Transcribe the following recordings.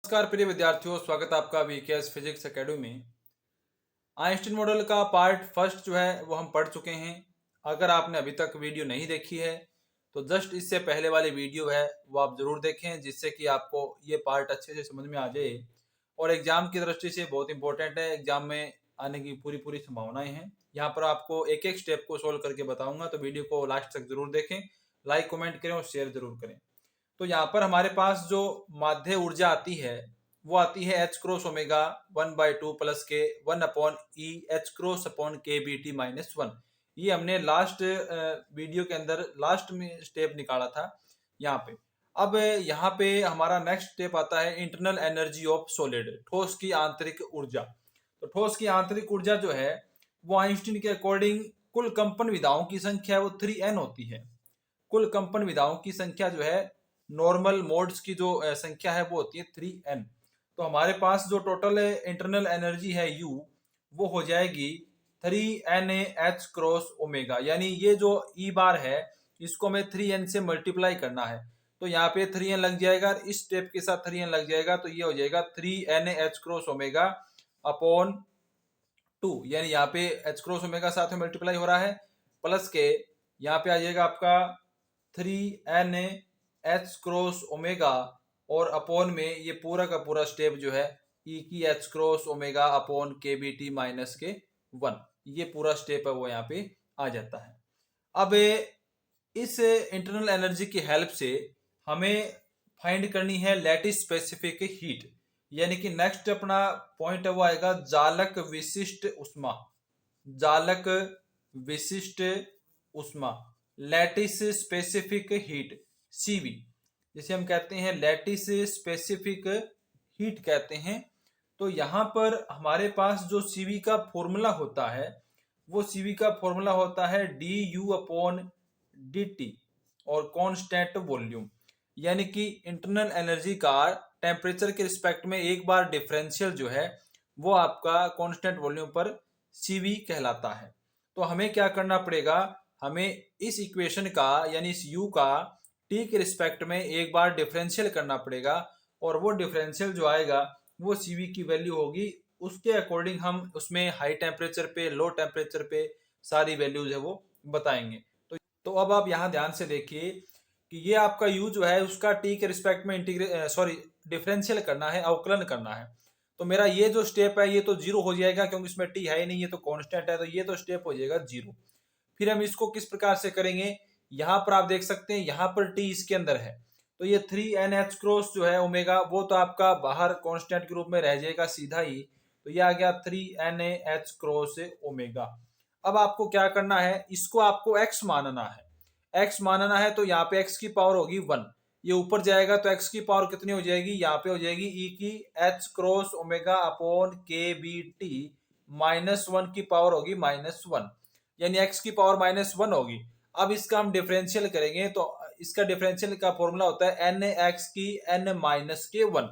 नमस्कार प्रिय विद्यार्थियों, स्वागत है आपका वीकेएस फिजिक्स एकेडमी में। आइंस्टीन मॉडल का पार्ट फर्स्ट जो है वो हम पढ़ चुके हैं। अगर आपने अभी तक वीडियो नहीं देखी है तो जस्ट इससे पहले वाली वीडियो है वो आप जरूर देखें, जिससे कि आपको ये पार्ट अच्छे से समझ में आ जाए और एग्जाम की दृष्टि से बहुत इंपॉर्टेंट है। एग्जाम में आने की पूरी पूरी संभावनाएं हैं। यहाँ पर आपको एक एक स्टेप को सोल्व करके बताऊंगा, तो वीडियो को लास्ट तक जरूर देखें, लाइक कमेंट करें और शेयर जरूर करें। तो यहाँ पर हमारे पास जो माध्य ऊर्जा आती है वो आती है एच क्रॉस ओमेगा 1/2 प्लस के 1/E एच क्रॉस अपॉन के बी टी -1। ये हमने लास्ट वीडियो के अंदर लास्ट में स्टेप निकाला था यहाँ पे। अब यहाँ पे हमारा नेक्स्ट स्टेप आता है इंटरनल एनर्जी ऑफ सॉलिड, ठोस की आंतरिक ऊर्जा। तो ठोस की आंतरिक ऊर्जा जो है वो आइंस्टीन के अकॉर्डिंग कुल कंपन विधाओं की संख्या वो 3n होती है। कुल कंपन विधाओं की संख्या जो है नॉर्मल मोड्स की जो संख्या है वो होती है 3n। तो हमारे पास जो टोटल इंटरनल एनर्जी है U वो हो जाएगी 3NaH क्रॉस ओमेगा, यानी ये जो E बार है इसको हमें 3n से मल्टीप्लाई करना है। तो यहाँ पे 3n लग जाएगा, इस स्टेप के साथ 3n लग जाएगा, तो ये हो जाएगा 3NaH क्रॉस ओमेगा अपॉन 2, यानी यहाँ पे H क्रॉस ओमेगा साथ में मल्टीप्लाई हो रहा है, प्लस के यहाँ पे आ जाएगा आपका 3NaH क्रॉस ओमेगा और अपॉन में ये पूरा का पूरा स्टेप जो है E की H क्रॉस ओमेगा अपॉन के बी टी -1, ये पूरा स्टेप है वो यहाँ पे आ जाता है। अब इस इंटरनल एनर्जी की हेल्प से हमें फाइंड करनी है लैटिस स्पेसिफिक हीट, यानी कि नेक्स्ट अपना पॉइंट है वो आएगा जालक विशिष्ट उष्मा। जालक विशिष्ट उष्मा, लैटिस स्पेसिफिक हीट, सीवी, जिसे हम कहते हैं लैटिस स्पेसिफिक हीट कहते हैं। तो यहाँ पर हमारे पास जो सीवी का फॉर्मूला होता है वो सीवी का फॉर्मूला होता है du/dt और कांस्टेंट वॉल्यूम, यानी कि इंटरनल एनर्जी का टेम्परेचर के रिस्पेक्ट में एक बार डिफरेंशियल जो है वो आपका कांस्टेंट वॉल्यूम पर सीवी कहलाता है। तो हमें क्या करना पड़ेगा, हमें इस इक्वेशन का यानी इस u का t के रिस्पेक्ट में एक बार डिफरेंशियल करना पड़ेगा और वो डिफरेंशियल जो आएगा वो सीवी की वैल्यू होगी। उसके अकॉर्डिंग हम उसमें हाई टेम्परेचर पे लो टेम्परेचर पे सारी वैल्यूज है वो बताएंगे। तो अब आप यहाँ ध्यान से देखिए कि ये आपका u जो है उसका t के रिस्पेक्ट में डिफरेंशियल करना है, अवकलन करना है। तो मेरा ये जो स्टेप है ये तो जीरो हो जाएगा क्योंकि इसमें t है ही नहीं, ये तो कांस्टेंट है, तो ये तो स्टेप हो जाएगा जीरो। फिर हम इसको किस प्रकार से करेंगे, यहाँ पर आप देख सकते हैं यहाँ पर t इसके अंदर है, तो ये 3NH क्रॉस जो है ओमेगा वो तो आपका बाहर कांस्टेंट के रूप में रह जाएगा सीधा ही, तो ये आ गया 3NaH क्रॉस ओमेगा। अब आपको क्या करना है, इसको आपको x मानना है, x मानना है, तो यहाँ पे x की पावर होगी 1, ये ऊपर जाएगा तो x की पावर कितनी हो जाएगी, यहाँ पे हो जाएगी E की H क्रॉस ओमेगा अपॉन के बी टी -1 की पावर होगी -1, यानी x की पावर -1 होगी। अब इसका हम डिफरेंशियल करेंगे तो इसका डिफरेंशियल का फॉर्मूला होता है NaX की n-1।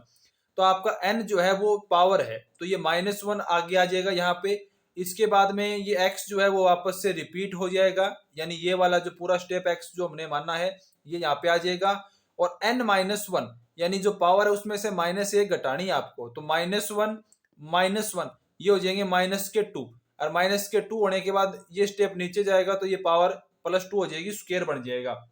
तो आपका n जो है वो पावर है, तो ये -1 आगे आ जाएगा यहाँ पे। इसके बाद में ये x जो है वो वापस से रिपीट हो जाएगा, यानी ये वाला जो पूरा स्टेप x जो हमने मानना है ये यहाँ पे आ जाएगा। और n-1 यानी जो पावर है उसमें से -1 घटानी है आपको, तो -1 ये हो जाएंगे -2, और -2 होने के बाद ये स्टेप नीचे जाएगा तो ये पावर +2 हो जाएगी, स्क्वायर बन जाएगा।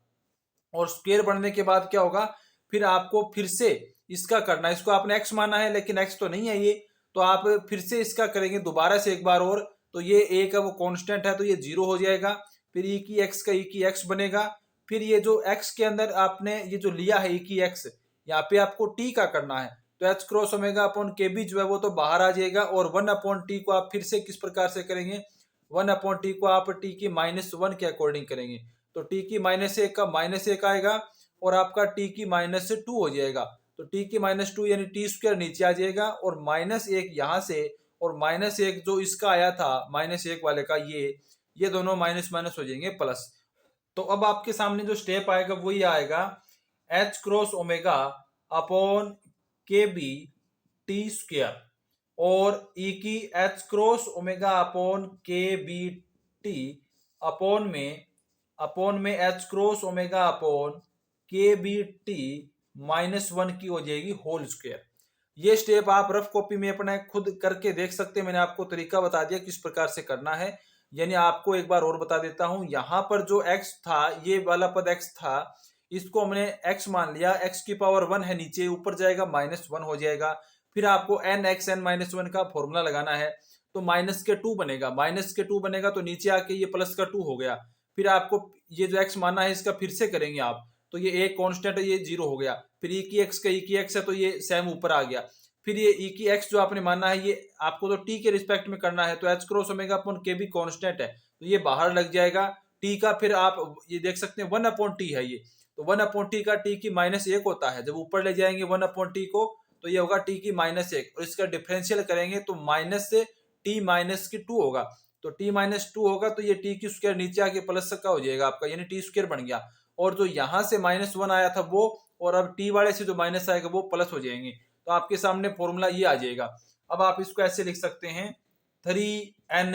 और स्क्वायर बनने के बाद क्या होगा, फिर आपको फिर से इसका करना है, इसको आपने x माना है लेकिन x तो नहीं है ये, तो आप फिर से इसका करेंगे दोबारा से एक बार और, तो ये एक है वो कांस्टेंट है तो ये जीरो हो जाएगा। फिर e की x का e की x बनेगा। फिर ये जो x के अंदर आपने ये जो लिया है e की x, यहाँ पे आपको t का करना है, तो h क्रॉस ओमेगा अपॉन के बी जो है वो तो बाहर आ जाएगा। और 1/t को आप फिर से किस प्रकार से करेंगे, 1/t को आप t की -1 के अकॉर्डिंग करेंगे, तो t की -1 का -1 आएगा और आपका t की -2 हो जाएगा। तो t की -2 यानी t स्क्वायर नीचे आ जाएगा और -1 यहाँ से और -1 जो इसका आया था -1 वाले का, ये दोनों माइनस माइनस हो जाएंगे प्लस। तो अब आपके सामने जो स्टेप आएगा वही आएगा h क्रॉस ओमेगा अपॉन के बी टी स्क्वायर और e की h क्रॉस ओमेगा अपॉन के बी टी अपॉन में h क्रॉस ओमेगा अपॉन के बी टी -1 की हो जाएगी होल स्क्वायर। ये स्टेप आप रफ कॉपी में अपने खुद करके देख सकते हैं। मैंने आपको तरीका बता दिया किस प्रकार से करना है। यानी आपको एक बार और बता देता हूं, यहाँ पर जो x था, ये वाला पद x था, इसको हमने x मान लिया। x की पावर 1 है, नीचे ऊपर जाएगा -1 हो जाएगा। फिर आपको n x n -1 का फॉर्मूला लगाना है, तो -2 बनेगा। -2 बनेगा तो नीचे आके ये +2 हो गया। फिर आपको ये जो x माना है इसका फिर से करेंगे आप, तो ये एक कांस्टेंट है, ये 0 हो गया। फिर e की x का e की x है, तो ये सेम ऊपर आ गया। फिर ये e की x जो आपने माना है, ये आपको तो t के रिस्पेक्ट में करना है, तो h cross omega upon k भी कांस्टेंट है, तो ये बाहर लग जाएगा t का। फिर आप ये देख सकते हैं 1 अपॉन टी है ये, तो 1 अपॉन टी का t की -1 होता है। जब ऊपर ले जाएंगे 1 अपॉन टी को, तो ये होगा t की -1, और इसका डिफरेंशियल करेंगे तो -t-2 होगा। तो t-2 होगा तो ये t की स्क्वायर नीचे आके प्लस का हो जाएगा आपका, यानी टी स्क्वायर बन गया। और जो यहां से -1 आया था वो, और अब t वाले से जो माइनस आएगा वो प्लस हो जाएंगे। तो आपके सामने फॉर्मूला ये आ जाएगा। अब आप इसको ऐसे लिख सकते हैं 3n,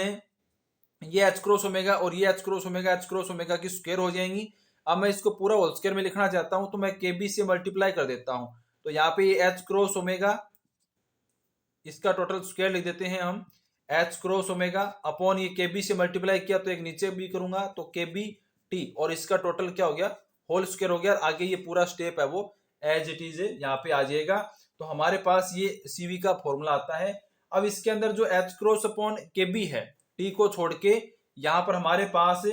ये h क्रॉस ओमेगा और ये h क्रॉस ओमेगा की स्क्वायर हो जाएंगी। अब मैं इसको पूरा होल स्क्वायर में लिखना चाहता हूं, तो मैं kb से मल्टीप्लाई कर देता हूं। तो यहाँ पे ये h क्रॉस ओमेगा, इसका टोटल स्क्वायर लिख देते हैं हम, h क्रॉस ओमेगा अपॉन ये kb से मल्टीप्लाई किया तो एक नीचे भी करूंगा तो kb t, और इसका टोटल क्या हो गया, होल स्क्वायर हो गया। आगे ये पूरा स्टेप है वो एज इट इज यहाँ पे आ जाएगा। तो हमारे पास ये सीवी का फॉर्मूला आता है। अब इसके अंदर जो h क्रॉस अपॉन kb है, t को छोड़ के, यहाँ पर हमारे पास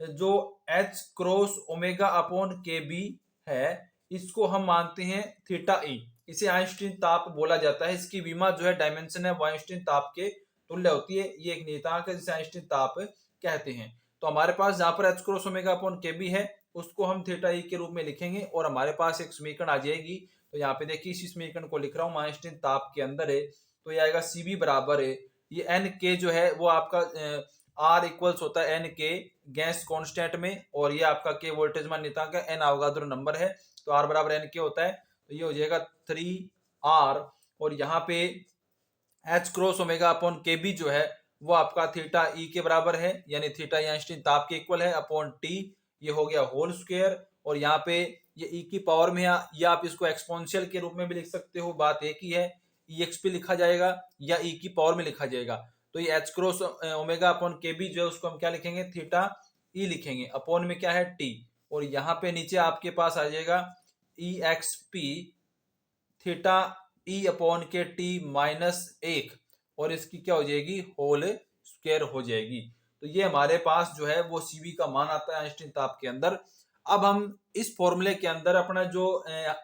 जो h cross omega upon kb है, इसको हम मानते हैं थीटा ई। इसे आइंस्टीन ताप बोला जाता है। इसकी विमा जो है डायमेंशन है वो आइंस्टीन ताप के तुल्य होती है। ये एक नियतांक है जिसे आइंस्टीन ताप कहते हैं। तो हमारे पास जहां पर h cross omega upon kb है, उसको हम थीटा ई के रूप में लिखेंगे, और हमारे पास एक समीकरण आ जाएगी। तो यहाँ पे देखिए इसी समीकरण को लिख रहा हूँ, आइंस्टीन ताप के अंदर है, तो ये आएगा cb बराबर है, ये एन के जो है वो आपका आर इक्वल्स होता है एन के गैस कांस्टेंट में, और ये आपका के वोल्टेज मान नियतांक है, एन अवोगाद्रो नंबर है, तो आर बराबर एन के होता है। तो ये हो जाएगा 3r, और यहाँ पे h क्रॉस ओमेगा अपॉन के बी जो है वो आपका थीटा ई के बराबर है, यानी थीटा आइंस्टीन ताप के इक्वल है अपॉन टी, ये हो गया होल स्क्वायर। और यहाँ पे ये ई की पावर में है, या आप इसको एक्सपोनेंशियल के रूप में भी लिख सकते हो, बात एक ही है। ई एक्स पे लिखा जाएगा या ई की पावर में लिखा जाएगा। तो ये h क्रॉस ओमेगा अपॉन के बी जो है उसको हम क्या लिखेंगे, थीटा ई लिखेंगे, अपॉन में क्या है टी, और यहाँ पे नीचे आपके पास आ जाएगा ई एक्स पी थीटा ई अपॉन के टी -1, और इसकी क्या हो जाएगी, होल स्क्वायर हो जाएगी। तो ये हमारे पास जो है वो सीवी का मान आता है आइंस्टीन ताप के अंदर। अब हम इस फॉर्मूले के अंदर अपना जो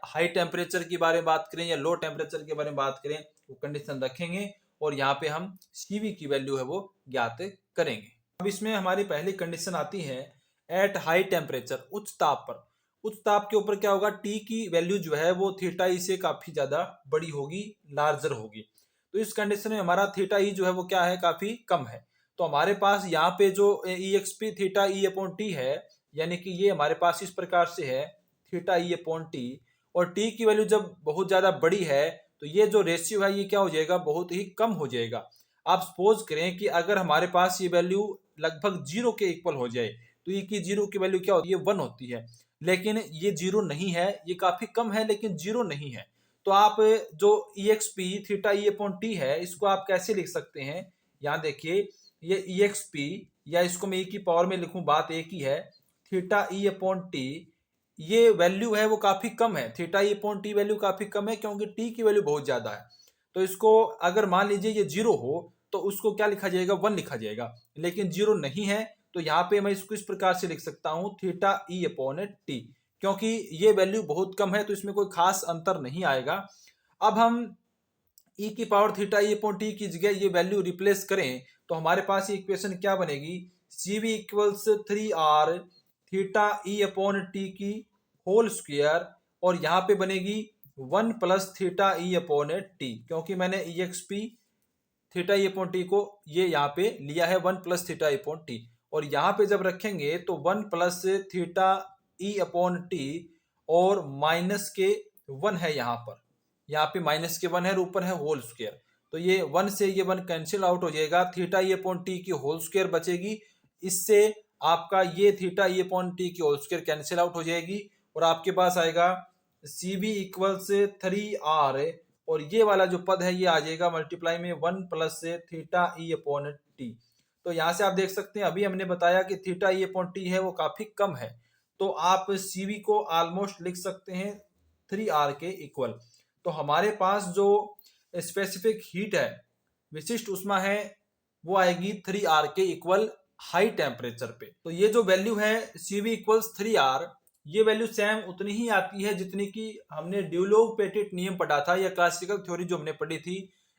हाई टेम्परेचर के बारे में बात करें या लो टेम्परेचर के बारे में बात करें, वो कंडीशन रखेंगे, और यहाँ पे हम सीवी की वैल्यू है वो ज्ञात करेंगे। अब इसमें हमारी पहली कंडीशन आती है एट हाई टेम्परेचर, उच्च ताप पर। उच्च ताप के ऊपर क्या होगा, टी की वैल्यू जो है वो थीटा ई से काफी ज्यादा बड़ी होगी, लार्जर होगी। तो इस कंडीशन में हमारा थीटा ई जो है वो क्या है, काफी कम है। तो हमारे पास यहाँ पे जो ई एक्स पी थीटा ई अपॉन टी है, यानी कि ये हमारे पास इस प्रकार से है थीटा ई अपॉन टी, और टी की वैल्यू जब बहुत ज्यादा बड़ी है तो ये जो रेशियो है ये क्या हो जाएगा, बहुत ही कम हो जाएगा। आप सपोज करें कि अगर हमारे पास ये वैल्यू लगभग 0 के इक्वल हो जाए, तो ये की 0 की वैल्यू क्या होती है, 1 होती है। लेकिन ये 0 नहीं है, ये काफी कम है लेकिन 0 नहीं है। तो आप जो ई एक्स पी थीटा ई अपॉन टी है, इसको आप कैसे लिख सकते हैं, यहाँ देखिए ये ई एक्स पी, या इसको मैं ई की पावर में लिखूं, बात एक ही है, थीटा ई अपॉन टी, ये वैल्यू है वो काफी कम है। Theta E upon T value काफी कम है क्योंकि टी की वैल्यू बहुत ज्यादा है। तो इसको अगर मान लीजिए ये 0 हो तो उसको क्या लिखा जाएगा, 1 लिखा जाएगा, लेकिन 0 नहीं है। तो यहाँ पे मैं इसको इस प्रकार से लिख सकता हूं थीटा ई अपॉन टी, क्योंकि ये वैल्यू बहुत कम है तो इसमें कोई खास अंतर नहीं आएगा। अब हम ई की power theta E upon T की जगह ये वैल्यू रिप्लेस करें तो हमारे पास ये इक्वेशन क्या बनेगी, C V equals 3r theta ई अपॉन टी की होल स्क्वायर, और यहाँ पे बनेगी 1 प्लस थीटा ई अपॉन टी, क्योंकि मैंने ई एक्स पी थीटा ई अपॉन टी को ये यहाँ पे लिया है 1 प्लस थीटा ई अपॉन टी, और यहाँ पे जब रखेंगे तो 1 प्लस थीटा ई अपॉन टी, और माइनस के 1 है यहाँ पर, यहाँ पे माइनस के 1 है और ऊपर है होल स्क्वायर। तो ये 1 से ये 1 कैंसिल आउट हो जाएगा, थीटा ई अपॉन टी की होल स्क्वायर बचेगी। इससे आपका ये थीटा ई अपॉन टी की होल स्क्वायर कैंसिल आउट हो जाएगी, और आपके पास आएगा सी बी इक्वल से 3r, और ये वाला जो पद है ये आ जाएगा मल्टीप्लाई में 1 प्लस थीटा ई अपॉन टी। तो यहाँ से आप देख सकते हैं अभी हमने बताया कि थीटा ई अपॉन टी है वो काफी कम है, तो आप सीवी को ऑलमोस्ट लिख सकते हैं 3R के इक्वल। तो हमारे पास जो स्पेसिफिक हीट है, विशिष्ट उष्मा है, वो आएगी 3R के इक्वल हाई टेम्परेचर पे। तो ये जो वैल्यू है CV इक्वल्स 3R, ये वैल्यू सेम उतनी ही आती है जितनी की हमने ड्यूलोग-पेटिट नियम पढ़ा था या क्लासिकल थ्योरी जो हमने पढ़ी थी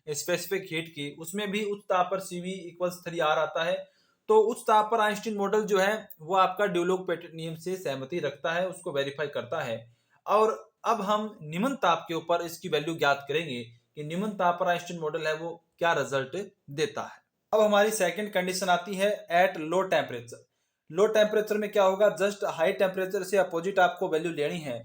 स्पेसिफिक हीट की, उसमें भी उच्च ताप पर CV इक्वल्स 3R आता है। तो उच्च ताप पर आइंस्टीन मॉडल जो है वो आपका ड्यूलोग-पेटिट नियम से सहमति रखता है, उसको वेरीफाई करता है। और अब हम निम्न ताप के ऊपर इसकी वैल्यू ज्ञात करेंगे कि निम्न ताप पर आइंस्टीन मॉडल है वो क्या रिजल्ट देता है। अब हमारी सेकंड कंडीशन आती है at low temperature. Low temperature में क्या होगा, जस्ट हाई टेम्परेचर से अपोजिट आपको वैल्यू लेनी है।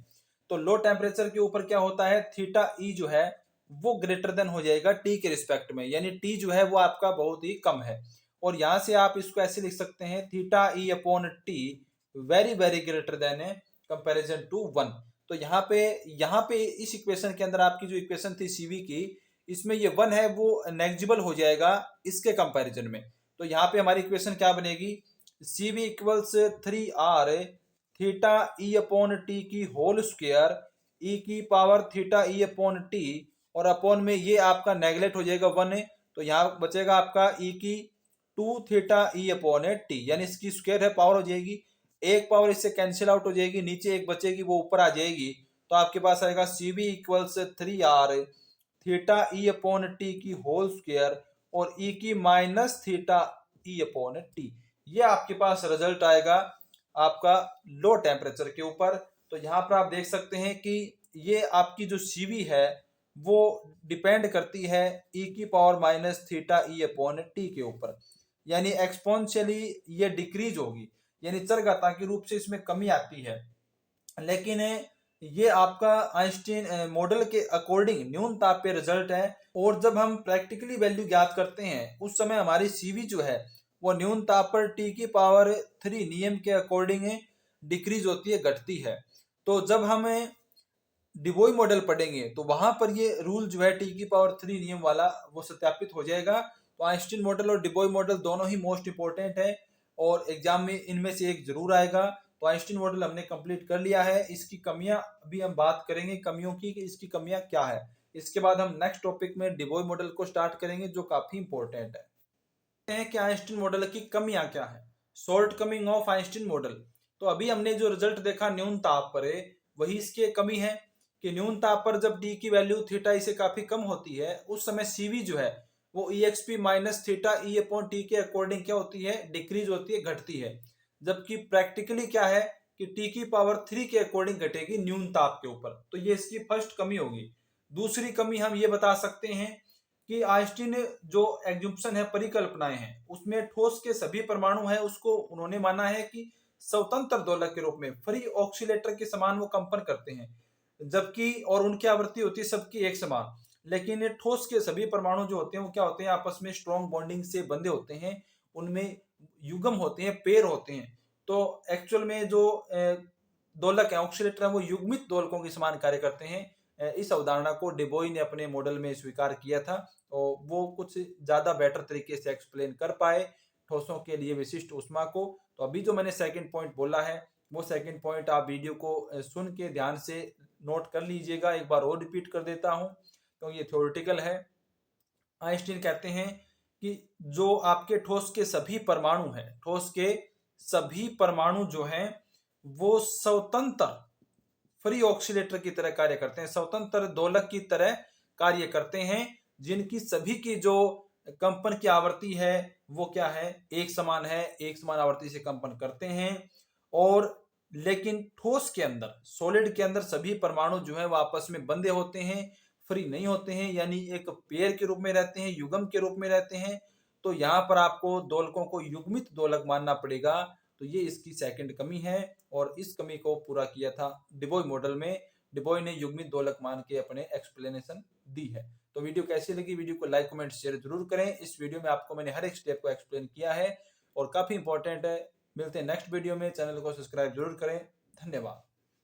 तो लो टेम्परेचर के ऊपर क्या होता है, थीटा ई जो है वो ग्रेटर देन हो जाएगा टी के रिस्पेक्ट में, यानी टी जो है वो आपका बहुत ही कम है। और यहां से आप इसको ऐसे लिख सकते हैं theta E upon T very very greater than comparison to 1। तो यहाँ पे इस इक्वेशन के अंदर आपकी जो इक्वेशन थी सीवी की, इसमें ये 1 है वो नेग्जिबल हो जाएगा इसके कंपैरिजन में। तो यहाँ पे हमारी इक्वेशन क्या बनेगी, CV इक्वल्स 3R थीटा ई अपॉन टी की होल स्क्वायर ई की power theta E upon T, और अपॉन में ये आपका नेगलेक्ट हो जाएगा 1 है, तो यहाँ बचेगा आपका ई की 2 थीटा ई अपॉन टी, यानी इसकी स्क्वायर है पावर हो जाएगी, एक पावर इससे कैंसिल आउट हो जाएगी, नीचे एक बचेगी वो ऊपर आ जाएगी। तो आपके पास आएगा CV इक्वल्स 3R थीटा ई अपॉन टी की होल स्क्वायर और ई की माइनस थीटा ई अपॉन टी। ये आपके पास रिजल्ट आएगा आपका लो टेम्परेचर के ऊपर। तो यहाँ पर आप देख सकते हैं कि ये आपकी जो CV है वो डिपेंड करती है ई की पावर माइनस थीटा ई अपॉन टी के ऊपर, यानी एक्सपोनेंशियली ये डिक्रीज होगी, यानी चरघातांकी रूप से इसमें कमी आती है। लेकिन ये आपका आइंस्टीन मॉडल के अकॉर्डिंग न्यून ताप पे रिजल्ट है। और जब हम प्रैक्टिकली वैल्यू ज्ञात करते हैं उस समय हमारी सीवी जो है वो न्यून ताप पर टी की पावर 3 नियम के अकॉर्डिंग डिक्रीज होती है, घटती है। तो जब हम डिबोई मॉडल पढ़ेंगे तो वहां पर ये रूल जो है टी की पावर 3 नियम वाला वो सत्यापित हो जाएगा। तो आइंस्टीन मॉडल और डिबोई मॉडल दोनों ही मोस्ट इंपोर्टेंट है और एग्जाम में इनमें से एक जरूर आएगा। तो आइंस्टीन मॉडल हमने कंप्लीट कर लिया है। इसकी कमियां अभी हम बात करेंगे कमियों की कि इसकी कमियां क्या है। इसके बाद हम नेक्स्ट टॉपिक में डिबोई मॉडल को स्टार्ट करेंगे जो काफी इंपॉर्टेंट है कि आइंस्टीन मॉडल की कमियां क्या है। Short coming of Einstein model. तो अभी हमने जो रिजल्ट देखा न्यून ताप पर वही इसकी कमी है कि न्यून ताप पर जब डी की वैल्यू थीटा ई से काफी कम होती है उस समय सीवी जो है वो ई एक्सपी माइनस थीटा ई अपॉन टी के अकॉर्डिंग क्या होती है, डिक्रीज होती है, घटती है। जबकि प्रैक्टिकली क्या है कि टी की पावर 3 के अकॉर्डिंग घटेगी न्यून ताप के ऊपर। तो ये इसकी फर्स्ट कमी होगी। दूसरी कमी हम ये बता सकते हैं कि आइंस्टीन जो एग्जुम्पशन है, परिकल्पनाएं हैं, उसमें ठोस के सभी परमाणु है उसको उन्होंने माना है कि स्वतंत्र दोलक के रूप में फ्री ऑक्सीलेटर के समान वो कंपन करते हैं, जबकि और उनकी आवृत्ति होती है सबकी एक समान। लेकिन ठोस के सभी परमाणु जो होते हैं वो क्या होते हैं, आपस में स्ट्रॉन्ग बॉन्डिंग से बंधे होते हैं, उनमें युग्म होते हैं, पेयर होते हैं। तो एक्चुअल में जो दोलक है, ऑक्सीलेटर है, वो युग्मित दोलकों के समान कार्य करते हैं। इस अवधारणा को डिबोई ने अपने मॉडल में स्वीकार किया था और वो कुछ ज्यादा बेटर तरीके से एक्सप्लेन कर पाए ठोसों के लिए विशिष्ट ऊष्मा को। तो अभी जो मैंने सेकंड पॉइंट बोला है वो सेकंड पॉइंट आप वीडियो को सुन के ध्यान से नोट कर लीजिएगा। एक बार और रिपीट कर देता हूं क्योंकि ये थ्योरेटिकल है। आइंस्टीन कहते हैं कि जो आपके ठोस के सभी परमाणु हैं, ठोस के सभी परमाणु जो हैं वो स्वतंत्र फ्री ऑक्सीलेटर की तरह कार्य करते हैं, स्वतंत्र दोलक की तरह कार्य करते हैं, जिनकी सभी की जो कंपन की आवृत्ति है वो क्या है, एक समान है, एक समान आवृत्ति से कंपन करते हैं। और लेकिन ठोस के अंदर, सॉलिड के अंदर सभी परमाणु जो है वो आपस में बंधे होते हैं, फ्री नहीं होते हैं, यानी एक पेयर के रूप में रहते हैं, युग्म के रूप में रहते हैं। तो यहाँ पर आपको दोलकों को युग्मित दोलक मानना पड़ेगा। तो ये इसकी सेकंड कमी है और इस कमी को पूरा किया था डिबोई मॉडल में। डिबोई ने युग्मित दोलक मान के अपने एक्सप्लेनेशन दी है। तो वीडियो कैसी लगी, वीडियो को लाइक कमेंट शेयर जरूर करें। इस वीडियो में आपको मैंने हर एक स्टेप को एक्सप्लेन किया है और काफी इंपॉर्टेंट है। मिलते हैं नेक्स्ट वीडियो में, चैनल को सब्सक्राइब जरूर करें। धन्यवाद।